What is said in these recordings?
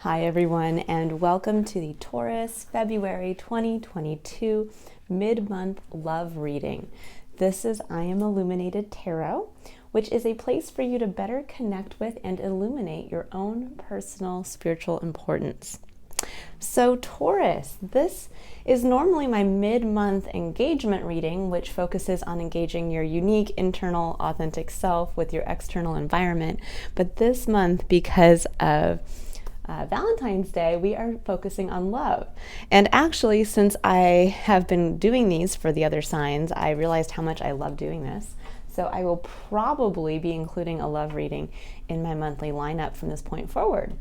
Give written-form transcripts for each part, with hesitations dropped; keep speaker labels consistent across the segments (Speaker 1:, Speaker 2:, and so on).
Speaker 1: Hi everyone, and welcome to the Taurus February 2022 mid-month love reading. This is I Am Illuminated Tarot, which is a place for you to better connect with and illuminate your own personal spiritual importance. So Taurus, this is normally my mid-month engagement reading, which focuses on engaging your unique, internal, authentic self with your external environment. But this month, because of Valentine's Day, we are focusing on love. And actually, since I have been doing these for the other signs, I realized how much I love doing this. So I will probably be including a love reading in my monthly lineup from this point forward.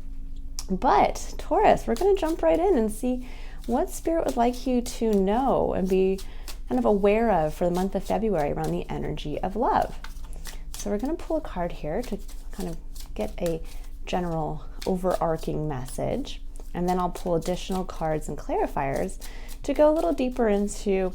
Speaker 1: But Taurus, we're going to jump right in and see what Spirit would like you to know and be kind of aware of for the month of February around the energy of love. So we're going to pull a card here to kind of get a general overarching message, and then I'll pull additional cards and clarifiers to go a little deeper into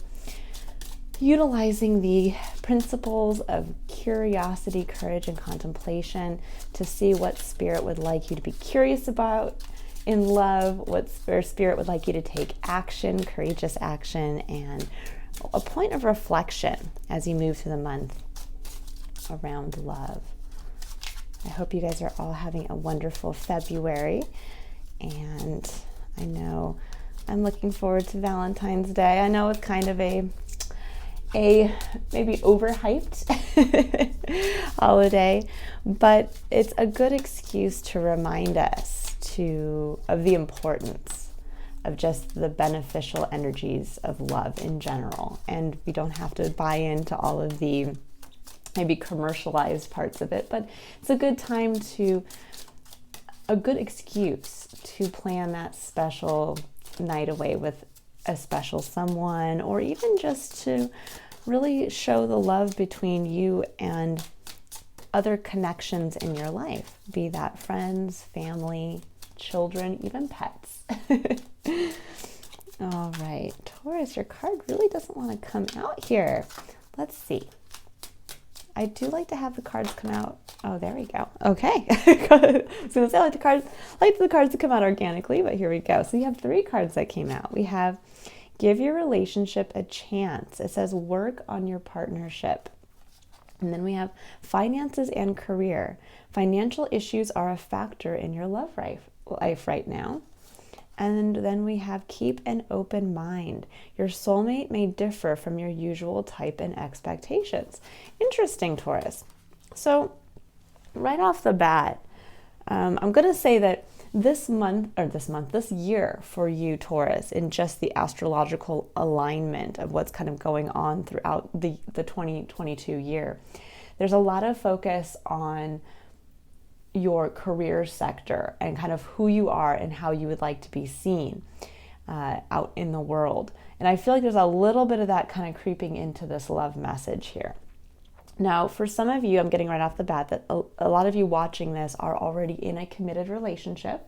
Speaker 1: utilizing the principles of curiosity, courage, and contemplation to see what Spirit would like you to be curious about in love, where Spirit would like you to take action, courageous action, and a point of reflection as you move through the month around love. I hope you guys are all having a wonderful February, and I know I'm looking forward to Valentine's Day. I know it's kind of a maybe overhyped holiday, but it's a good excuse to remind us of the importance of just the beneficial energies of love in general. And we don't have to buy into all of the maybe commercialized parts of it, but it's a good excuse to plan that special night away with a special someone, or even just to really show the love between you and other connections in your life, be that friends, family, children, even pets. All right, Taurus, your card really doesn't want to come out here. Let's see. I do like to have the cards come out. Oh, there we go. Okay. I was going to say I like the cards to come out organically, but here we go. So you have 3 cards that came out. We have Give Your Relationship a Chance. It says work on your partnership. And then we have Finances and Career. Financial issues are a factor in your love life right now. And then we have Keep an Open Mind. Your soulmate may differ from your usual type and expectations. Interesting, Taurus. Right off the bat, I'm going to say that this year for you, Taurus, in just the astrological alignment of what's kind of going on throughout the 2022 year, there's a lot of focus on your career sector and kind of who you are and how you would like to be seen out in the world. And I feel like there's a little bit of that kind of creeping into this love message here. Now, for some of you, I'm getting right off the bat that a lot of you watching this are already in a committed relationship.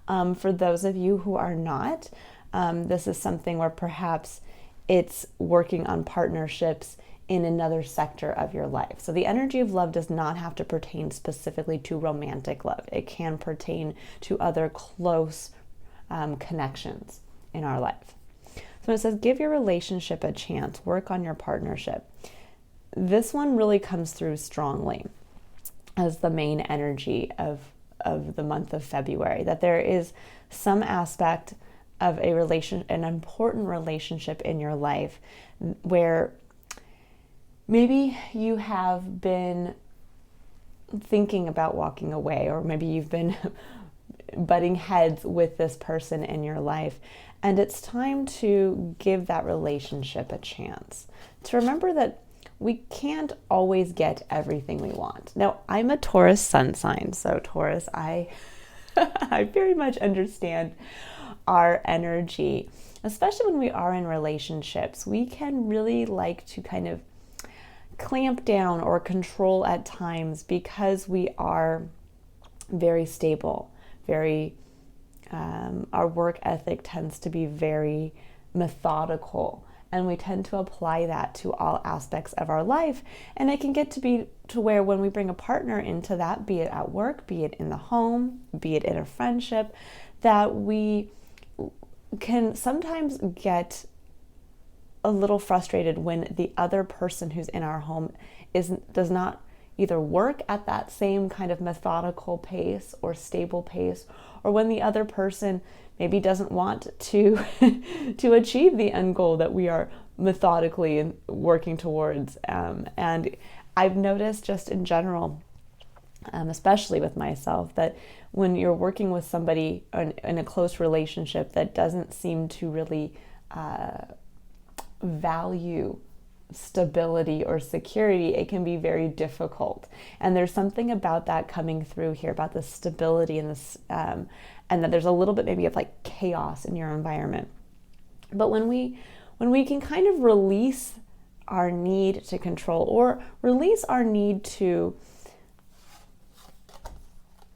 Speaker 1: For those of you who are not, this is something where perhaps it's working on partnerships in another sector of your life. So the energy of love does not have to pertain specifically to romantic love. It can pertain to other close connections in our life. So it says, give your relationship a chance, work on your partnership. This one really comes through strongly as the main energy of the month of February, that there is some aspect of an important relationship in your life where maybe you have been thinking about walking away, or maybe you've been butting heads with this person in your life, and it's time to give that relationship a chance. To remember that we can't always get everything we want. Now, I'm a Taurus sun sign, so Taurus, I very much understand our energy, especially when we are in relationships. We can really like to kind of clamp down or control at times because we are very stable, our work ethic tends to be very methodical, and we tend to apply that to all aspects of our life. And it can get to where when we bring a partner into that, be it at work, be it in the home, be it in a friendship, that we can sometimes get a little frustrated when the other person who's in our home does not either work at that same kind of methodical pace or stable pace, or when the other person maybe doesn't want to to achieve the end goal that we are methodically working towards. And I've noticed just in general, especially with myself, that when you're working with somebody in a close relationship that doesn't seem to really value stability or security, it can be very difficult. And there's something about that coming through here, about the stability and this, and that there's a little bit maybe of like chaos in your environment. But when we can kind of release our need to control, or release our need to,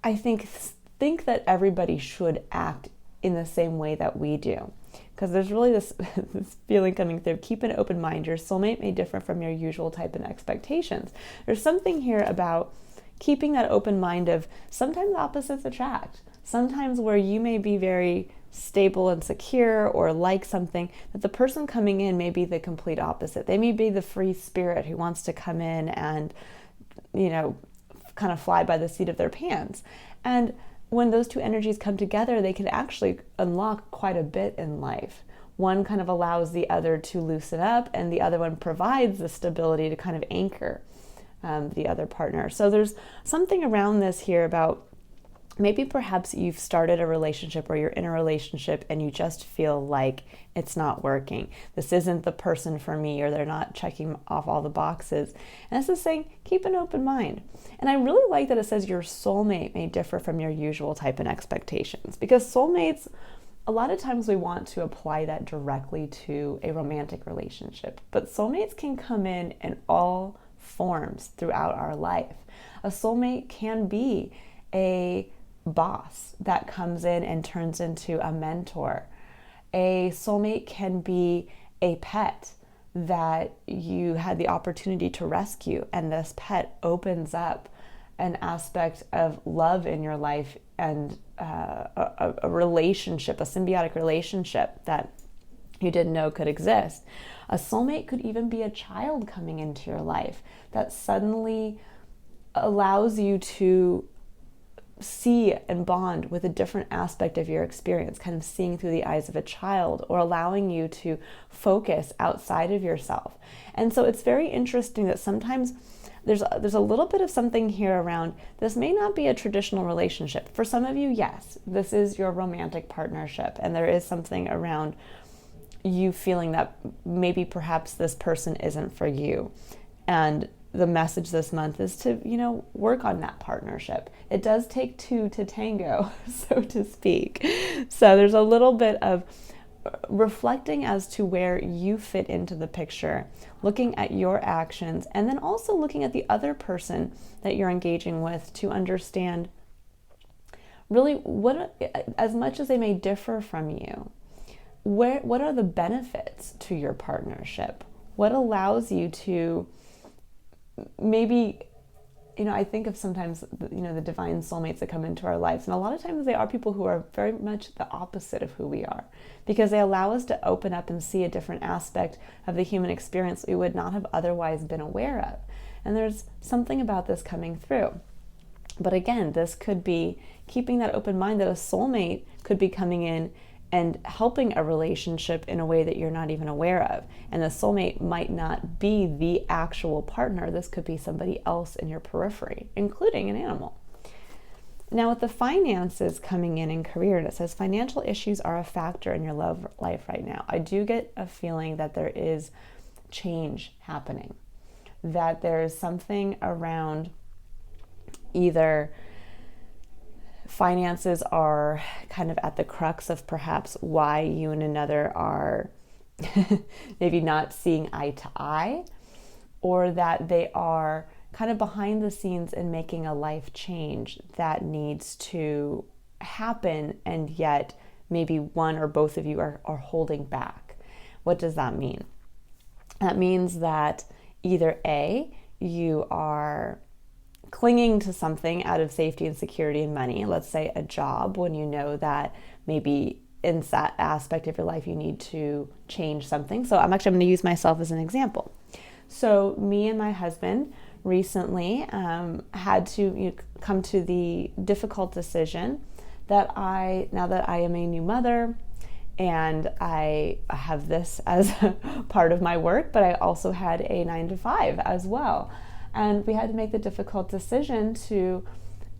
Speaker 1: I think that everybody should act in the same way that we do. Because there's really this feeling coming through. Keep an open mind. Your soulmate may differ from your usual type and expectations. There's something here about keeping that open mind of sometimes opposites attract. Sometimes where you may be very stable and secure or like something, that the person coming in may be the complete opposite. They may be the free spirit who wants to come in and, kind of fly by the seat of their pants. And when those two energies come together, they can actually unlock quite a bit in life. One kind of allows the other to loosen up, and the other one provides the stability to kind of anchor the other partner. So there's something around this here about maybe perhaps you've started a relationship, or you're in a relationship and you just feel like it's not working. This isn't the person for me, or they're not checking off all the boxes. And this is saying, keep an open mind. And I really like that it says your soulmate may differ from your usual type and expectations, because soulmates, a lot of times we want to apply that directly to a romantic relationship, but soulmates can come in all forms throughout our life. A soulmate can be a boss that comes in and turns into a mentor. A soulmate can be a pet that you had the opportunity to rescue, and this pet opens up an aspect of love in your life and a relationship, a symbiotic relationship that you didn't know could exist. A soulmate could even be a child coming into your life that suddenly allows you to see and bond with a different aspect of your experience, kind of seeing through the eyes of a child, or allowing you to focus outside of yourself. And so it's very interesting that sometimes there's a little bit of something here around this may not be a traditional relationship. For some of you, yes, this is your romantic partnership, and there is something around you feeling that maybe perhaps this person isn't for you. And the message this month is to, work on that partnership. It does take two to tango, so to speak. So there's a little bit of reflecting as to where you fit into the picture, looking at your actions, and then also looking at the other person that you're engaging with to understand really what, as much as they may differ from you, what are the benefits to your partnership? What allows you to maybe, I think of sometimes, the divine soulmates that come into our lives. And a lot of times they are people who are very much the opposite of who we are, because they allow us to open up and see a different aspect of the human experience we would not have otherwise been aware of. And there's something about this coming through. But again, this could be keeping that open mind that a soulmate could be coming in and helping a relationship in a way that you're not even aware of. And the soulmate might not be the actual partner. This could be somebody else in your periphery, including an animal. Now with the finances coming in career, and it says financial issues are a factor in your love life right now. I do get a feeling that there is change happening, that there's something around either finances are kind of at the crux of perhaps why you and another are maybe not seeing eye to eye, or that they are kind of behind the scenes in making a life change that needs to happen, and yet maybe one or both of you are holding back. What does that mean? That means that either A, you are clinging to something out of safety and security and money, let's say a job, when you know that maybe in that aspect of your life you need to change something. So I'm going to use myself as an example. So me and my husband recently had to come to the difficult decision that now that I am a new mother and I have this as part of my work, but I also had a 9-to-5 as well. And we had to make the difficult decision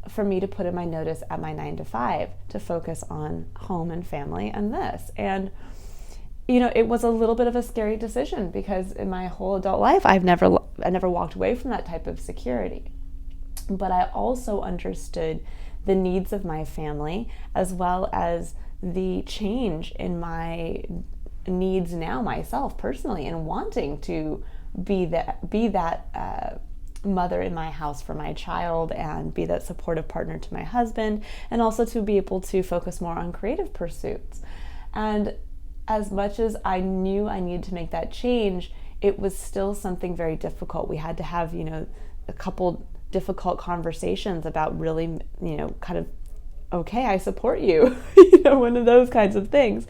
Speaker 1: for me to put in my notice at my 9-to-5 to focus on home and family and this. And it was a little bit of a scary decision because in my whole adult life, I never walked away from that type of security. But I also understood the needs of my family as well as the change in my needs now myself personally, and wanting to be that mother in my house for my child and be that supportive partner to my husband, and also to be able to focus more on creative pursuits. And as much as I knew I needed to make that change, it was still something very difficult. We had to have, a couple difficult conversations about really, kind of, okay, I support you, one of those kinds of things.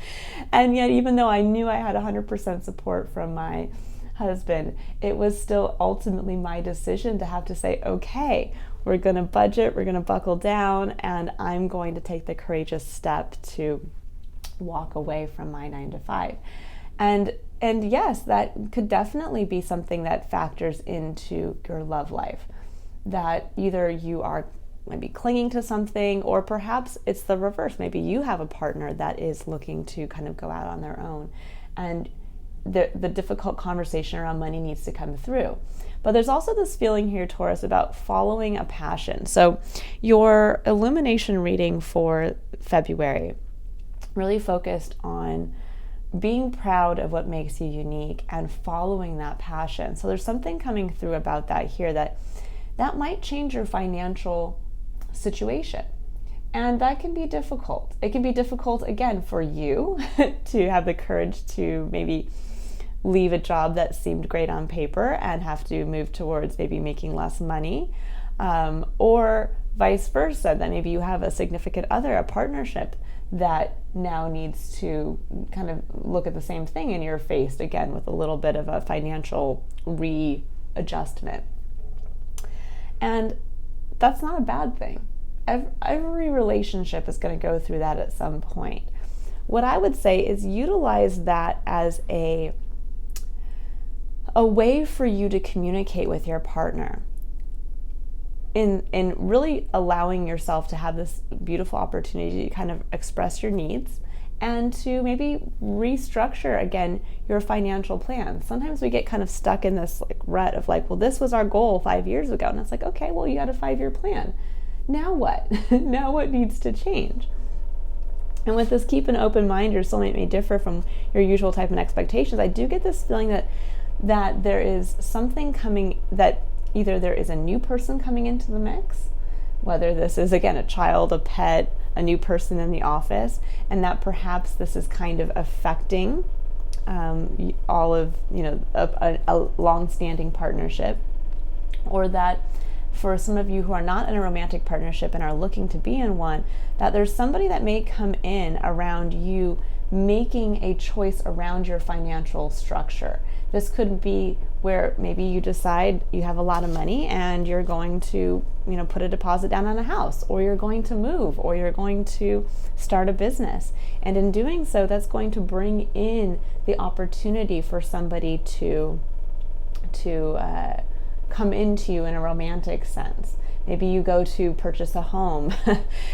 Speaker 1: And yet, even though I knew I had 100% support from my husband, it was still ultimately my decision to have to say, okay, we're going to budget, we're going to buckle down, and I'm going to take the courageous step to walk away from my 9-to-5. And yes, that could definitely be something that factors into your love life, that either you are maybe clinging to something, or perhaps it's the reverse. Maybe you have a partner that is looking to kind of go out on their own, and the difficult conversation around money needs to come through. But there's also this feeling here, Taurus, about following a passion. So your illumination reading for February really focused on being proud of what makes you unique and following that passion. So there's something coming through about that here that might change your financial situation. And that can be difficult. It can be difficult, again, for you to have the courage to maybe leave a job that seemed great on paper and have to move towards maybe making less money, or vice versa, that maybe you have a significant other, a partnership that now needs to kind of look at the same thing, and you're faced again with a little bit of a financial readjustment. And that's not a bad thing. Every relationship is going to go through that at some point. What I would say is utilize that as a way for you to communicate with your partner, in really allowing yourself to have this beautiful opportunity to kind of express your needs and to maybe restructure again your financial plan. Sometimes we get kind of stuck in this rut of well, this was our goal 5 years ago, and it's okay, well, you had a 5-year plan. Now what? Now what needs to change? And with this keep an open mind, your soulmate may differ from your usual type and expectations. I do get this feeling that there is something coming, that either there is a new person coming into the mix, whether this is, again, a child, a pet, a new person in the office, and that perhaps this is kind of affecting all of, a long-standing partnership, or that for some of you who are not in a romantic partnership and are looking to be in one, that there's somebody that may come in around you making a choice around your financial structure. This could be where maybe you decide you have a lot of money and you're going to, put a deposit down on a house, or you're going to move, or you're going to start a business. And in doing so, that's going to bring in the opportunity for somebody to come into you in a romantic sense. Maybe you go to purchase a home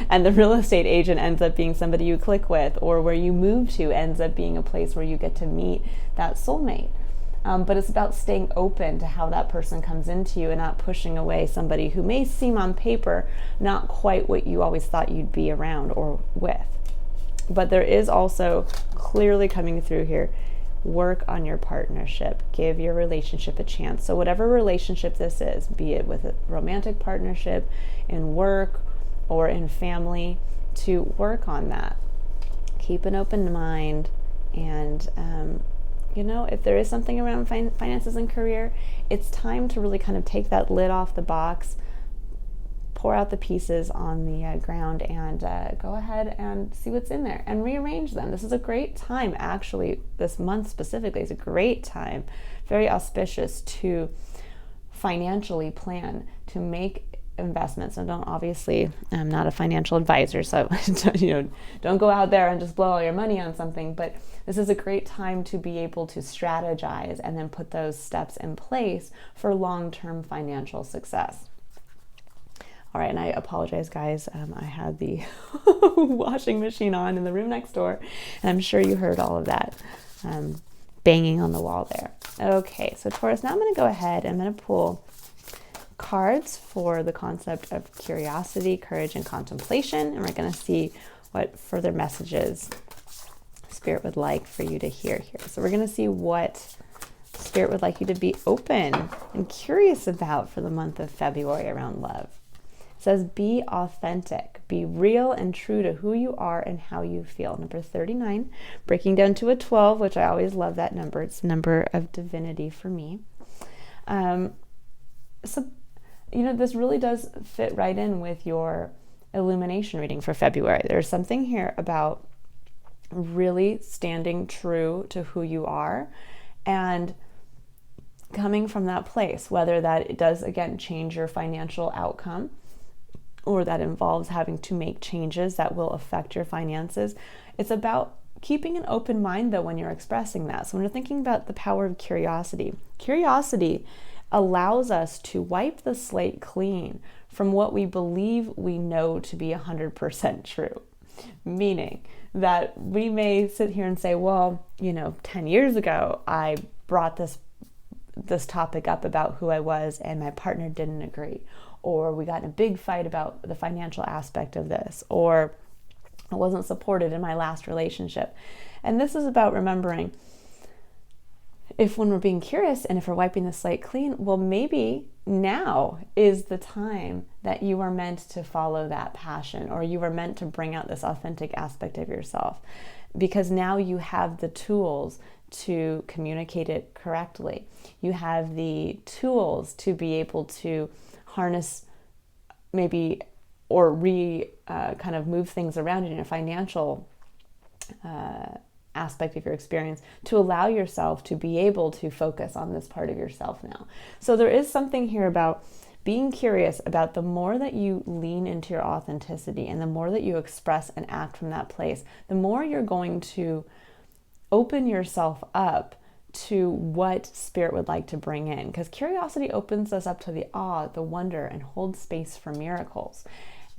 Speaker 1: and the real estate agent ends up being somebody you click with, or where you move to ends up being a place where you get to meet that soulmate. But it's about staying open to how that person comes into you and not pushing away somebody who may seem on paper not quite what you always thought you'd be around or with. But there is also clearly coming through here, work on your partnership. Give your relationship a chance. So whatever relationship this is, be it with a romantic partnership, in work, or in family, to work on that. Keep an open mind, and if there is something around finances and career, it's time to really kind of take that lid off the box, pour out the pieces on the ground and go ahead and see what's in there and rearrange them. This is a great time, actually. This month specifically is a great time, very auspicious to financially plan, to make investments. And don't, obviously, I'm not a financial advisor, so don't go out there and just blow all your money on something, but this is a great time to be able to strategize and then put those steps in place for long-term financial success. All right, and I apologize, guys. I had the washing machine on in the room next door, and I'm sure you heard all of that banging on the wall there. Okay, so Taurus, now I'm going to go ahead and I'm going to pull cards for the concept of curiosity, courage, and contemplation, and we're going to see what further messages Spirit would like for you to hear here. So we're going to see what Spirit would like you to be open and curious about for the month of February around love. It says, be authentic, be real and true to who you are and how you feel. Number 39, breaking down to a 12, which I always love that number. It's the number of divinity for me. So, this really does fit right in with your illumination reading for February. There's something here about really standing true to who you are and coming from that place, whether that it does, again, change your financial outcome or that involves having to make changes that will affect your finances. It's about keeping an open mind, though, when you're expressing that. So when you're thinking about the power of curiosity, curiosity allows us to wipe the slate clean from what we believe we know to be 100% true. Meaning that we may sit here and say, well, 10 years ago, I brought this topic up about who I was and my partner didn't agree. Or we got in a big fight about the financial aspect of this. Or I wasn't supported in my last relationship. And this is about remembering, when we're being curious and if we're wiping the slate clean, well, maybe now is the time that you are meant to follow that passion, or you are meant to bring out this authentic aspect of yourself, because now you have the tools to communicate it correctly. You have the tools to be able to harness maybe or kind of move things around in a financial aspect of your experience to allow yourself to be able to focus on this part of yourself now. So there is something here about being curious about the more that you lean into your authenticity and the more that you express and act from that place, the more you're going to open yourself up to what Spirit would like to bring in. Because curiosity opens us up to the awe, the wonder, and holds space for miracles.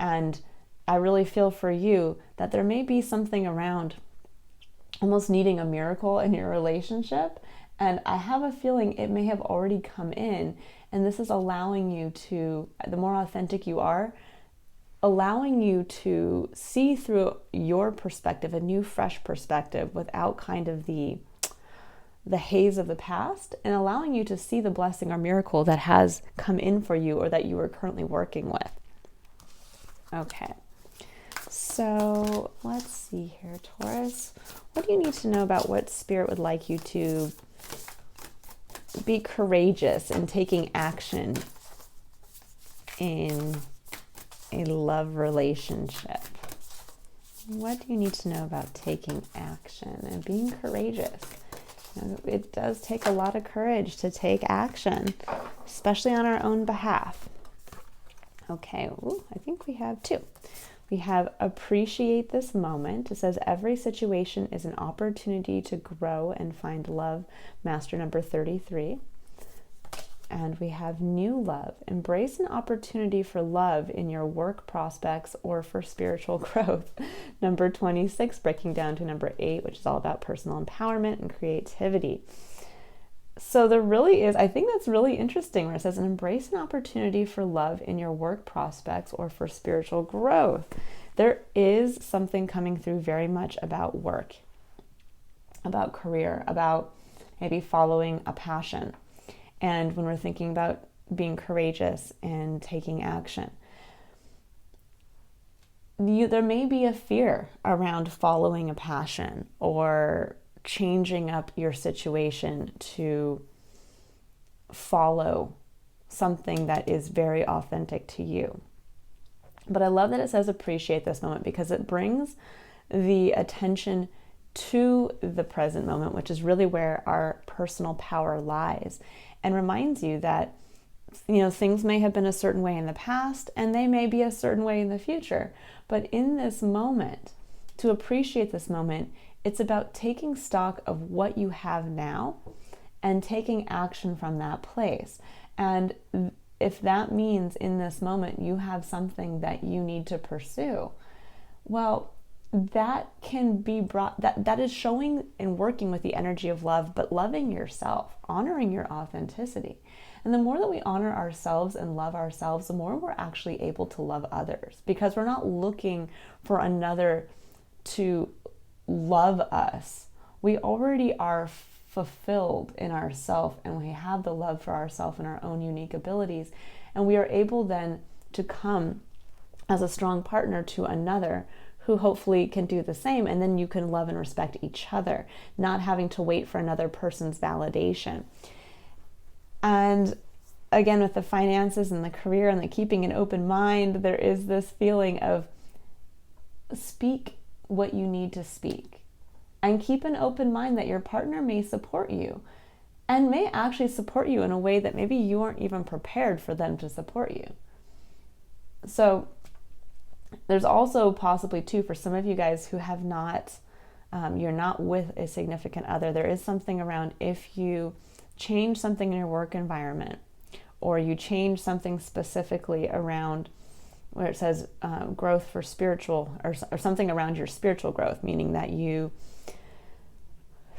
Speaker 1: And I really feel for you that there may be something around almost needing a miracle in your relationship. And I have a feeling it may have already come in. And this is allowing you to, the more authentic you are, allowing you to see through your perspective, a new, fresh perspective, without kind of the haze of the past, and allowing you to see the blessing or miracle that has come in for you or that you are currently working with. Okay. So let's see here, Taurus. What do you need to know about what Spirit would like you to be courageous in taking action in a love relationship? What do you need to know about taking action and being courageous? It does take a lot of courage to take action, especially on our own behalf. Okay, I think we have two. We have appreciate this moment. It says every situation is an opportunity to grow and find love. Master number 33. And we have new love. Embrace an opportunity for love in your work prospects or for spiritual growth. Number 26, breaking down to number 8, which is all about personal empowerment and creativity. So there really is, I think that's really interesting, where it says embrace an opportunity for love in your work prospects or for spiritual growth. There is something coming through very much about work, about career, about maybe following a passion. And when we're thinking about being courageous and taking action, there may be a fear around following a passion or changing up your situation to follow something that is very authentic to you. But I love that it says appreciate this moment, because it brings the attention to the present moment, which is really where our personal power lies, and reminds you that, you know, things may have been a certain way in the past and they may be a certain way in the future. But in this moment, to appreciate this moment, it's about taking stock of what you have now and taking action from that place. And if that means in this moment you have something that you need to pursue, well, that can be brought, that is showing and working with the energy of love, but loving yourself, honoring your authenticity. And the more that we honor ourselves and love ourselves, the more we're actually able to love others, because we're not looking for another to love us. We already are fulfilled in ourselves, and we have the love for ourselves and our own unique abilities. And we are able then to come as a strong partner to another who hopefully can do the same. And then you can love and respect each other, not having to wait for another person's validation. And again, with the finances and the career and the keeping an open mind, there is this feeling of speak what you need to speak, and keep an open mind that your partner may support you, and may actually support you in a way that maybe you aren't even prepared for them to support you. So there's also possibly too, for some of you guys who have not, you're not with a significant other, there is something around if you change something in your work environment, or you change something specifically around where it says growth for spiritual, or something around your spiritual growth, meaning that you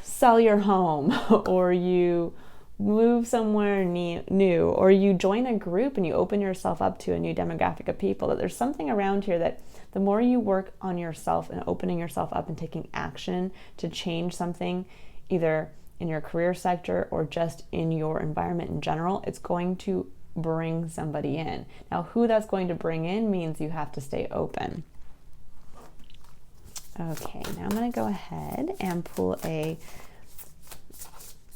Speaker 1: sell your home or you move somewhere new, or you join a group and you open yourself up to a new demographic of people, that there's something around here that the more you work on yourself and opening yourself up and taking action to change something, either in your career sector or just in your environment in general, it's going to bring somebody in. Now, who that's going to bring in means you have to stay open. Okay, now I'm going to go ahead and pull a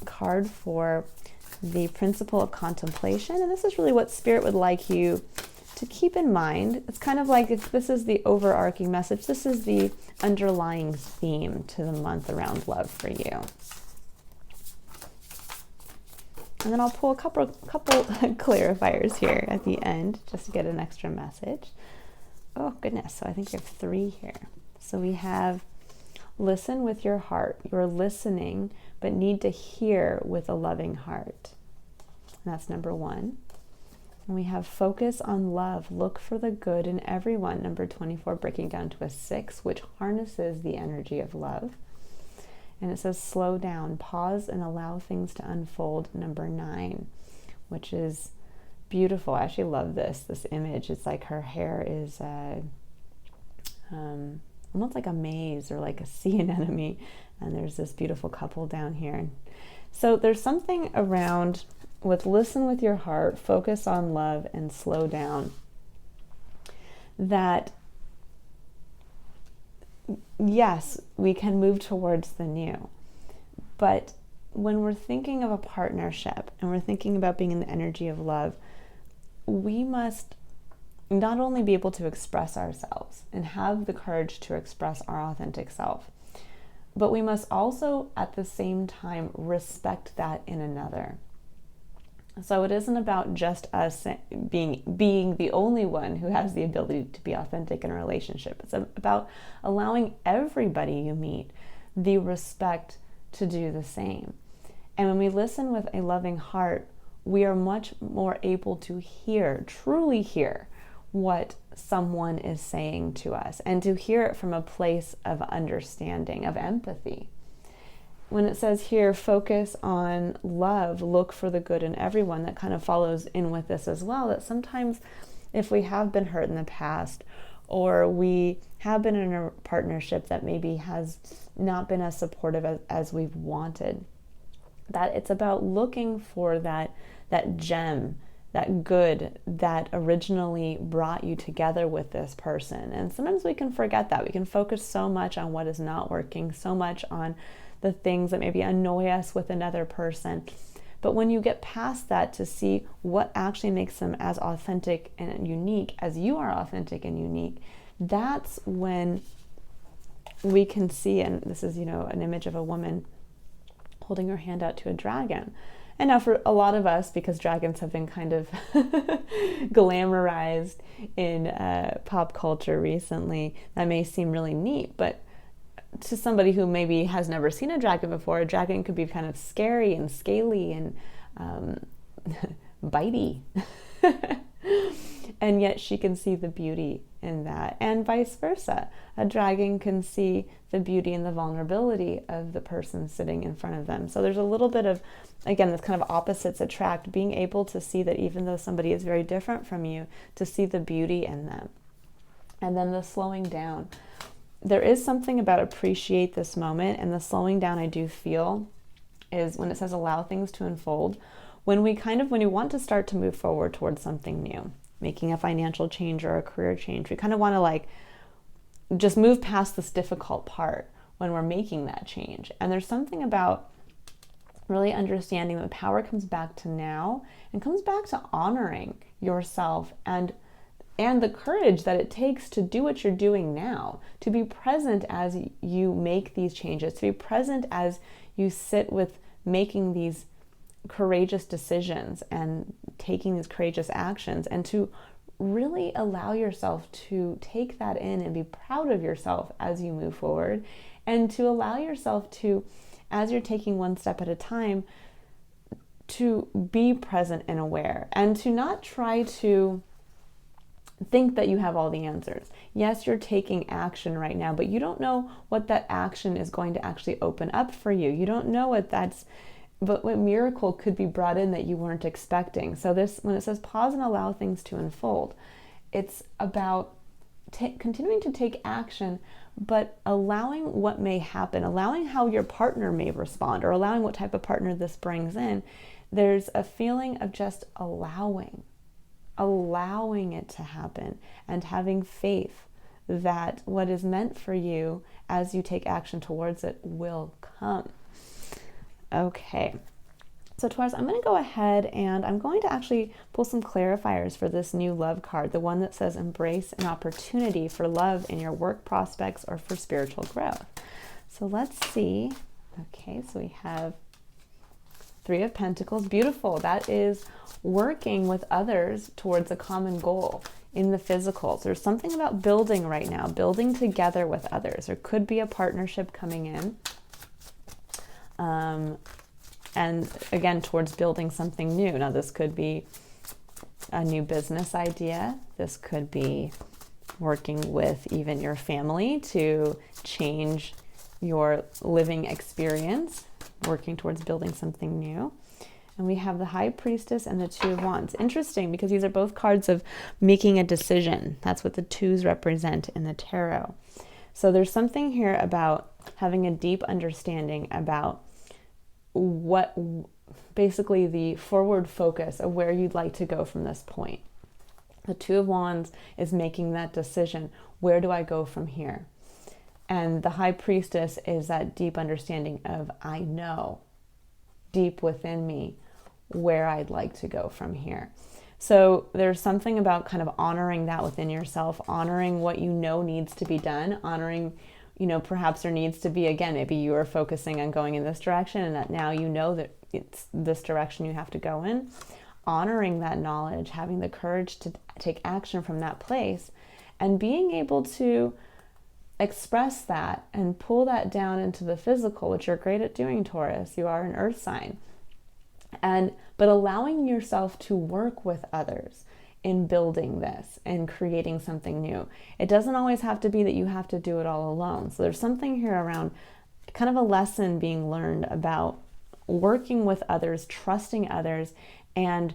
Speaker 1: card for the principle of contemplation. And this is really what Spirit would like you to keep in mind. It's kind of like, if this is the overarching message, this is the underlying theme to the month around love for you. And then I'll pull a couple clarifiers here at the end, just to get an extra message. Oh goodness, so I think we have 3 here. So we have listen with your heart. You're listening, but need to hear with a loving heart. And that's number 1. And we have focus on love. Look for the good in everyone. Number 24, breaking down to a 6, which harnesses the energy of love. And it says slow down, pause, and allow things to unfold. Number 9, which is beautiful. I actually love this image. It's like her hair is almost like a maze or like a sea anemone. And there's this beautiful couple down here. So there's something around with listen with your heart, focus on love, and slow down, that yes, we can move towards the new. But when we're thinking of a partnership and we're thinking about being in the energy of love, we must not only be able to express ourselves and have the courage to express our authentic self, but we must also at the same time respect that in another. So it isn't about just us being the only one who has the ability to be authentic in a relationship. It's about allowing everybody you meet the respect to do the same. And when we listen with a loving heart, we are much more able to hear, truly hear, what someone is saying to us, and to hear it from a place of understanding, of empathy. When it says here, focus on love, look for the good in everyone, that kind of follows in with this as well, that sometimes if we have been hurt in the past, or we have been in a partnership that maybe has not been as supportive as we've wanted, that it's about looking for that gem, that good that originally brought you together with this person. And sometimes we can forget that. We can focus so much on what is not working, so much on the things that maybe annoy us with another person, But when you get past that to see what actually makes them as authentic and unique as you are authentic and unique, that's when we can see, and this is, an image of a woman holding her hand out to a dragon. And now for a lot of us, because dragons have been kind of glamorized in pop culture recently, that may seem really neat, but to somebody who maybe has never seen a dragon before, a dragon could be kind of scary and scaly and bitey. And yet she can see the beauty in that, and vice versa. A dragon can see the beauty and the vulnerability of the person sitting in front of them. So there's a little bit of, again, this kind of opposites attract, being able to see that even though somebody is very different from you, to see the beauty in them. And then the slowing down. There is something about appreciate this moment, and the slowing down I do feel is when it says allow things to unfold. When you want to start to move forward towards something new, making a financial change or a career change, we kind of want to just move past this difficult part when we're making that change. And there's something about really understanding that power comes back to now and comes back to honoring yourself and the courage that it takes to do what you're doing now, to be present as you make these changes, to be present as you sit with making these courageous decisions and taking these courageous actions, and to really allow yourself to take that in and be proud of yourself as you move forward, and to allow yourself to, as you're taking one step at a time, to be present and aware, and to not try to think that you have all the answers. Yes, you're taking action right now, but you don't know what that action is going to actually open up for you. You don't know what miracle could be brought in that you weren't expecting. So when it says pause and allow things to unfold, it's about continuing to take action, but allowing what may happen, allowing how your partner may respond, or allowing what type of partner this brings in. There's a feeling of just allowing it to happen, and having faith that what is meant for you as you take action towards it will come. Okay, so Taurus, I'm going to go ahead and I'm going to actually pull some clarifiers for this new love card, the one that says embrace an opportunity for love in your work prospects or for spiritual growth. So let's see. Okay, so we have Three of Pentacles. Beautiful. That is working with others towards a common goal in the physical. So there's something about building right now, building together with others. There could be a partnership coming in. And again, towards building something new. Now, this could be a new business idea. This could be working with even your family to change your living experience, working towards building something new. And we have the High Priestess and the Two of Wands. Interesting, because these are both cards of making a decision. That's what the twos represent in the tarot. So there's something here about having a deep understanding about what basically the forward focus of where you'd like to go from this point. The Two of Wands is making that decision. Where do I go from here? And the High Priestess is that deep understanding of, I know deep within me where I'd like to go from here. So there's something about kind of honoring that within yourself, honoring what you know needs to be done, honoring, perhaps there needs to be, again, maybe you are focusing on going in this direction and that now you know that it's this direction you have to go in. Honoring that knowledge, having the courage to take action from that place, and being able to express that and pull that down into the physical, which you're great at doing, Taurus. You are an earth sign. But allowing yourself to work with others in building this and creating something new. It doesn't always have to be that you have to do it all alone. So there's something here around kind of a lesson being learned about working with others, trusting others, and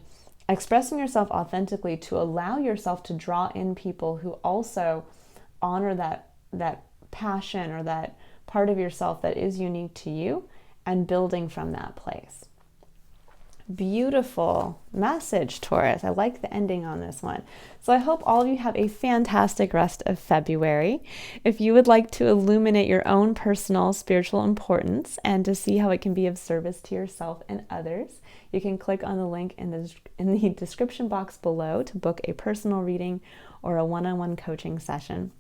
Speaker 1: expressing yourself authentically to allow yourself to draw in people who also honor that passion or that part of yourself that is unique to you, and building from that place. Beautiful message, Taurus. I like the ending on this one. So I hope all of you have a fantastic rest of February. If you would like to illuminate your own personal spiritual importance and to see how it can be of service to yourself and others, you can click on the link in the description box below to book a personal reading or a one-on-one coaching session.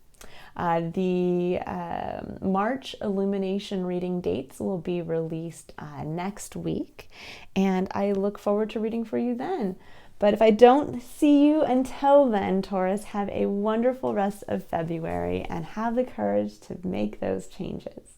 Speaker 1: The March illumination reading dates will be released next week, and I look forward to reading for you then. But if I don't see you until then, Taurus, have a wonderful rest of February and have the courage to make those changes.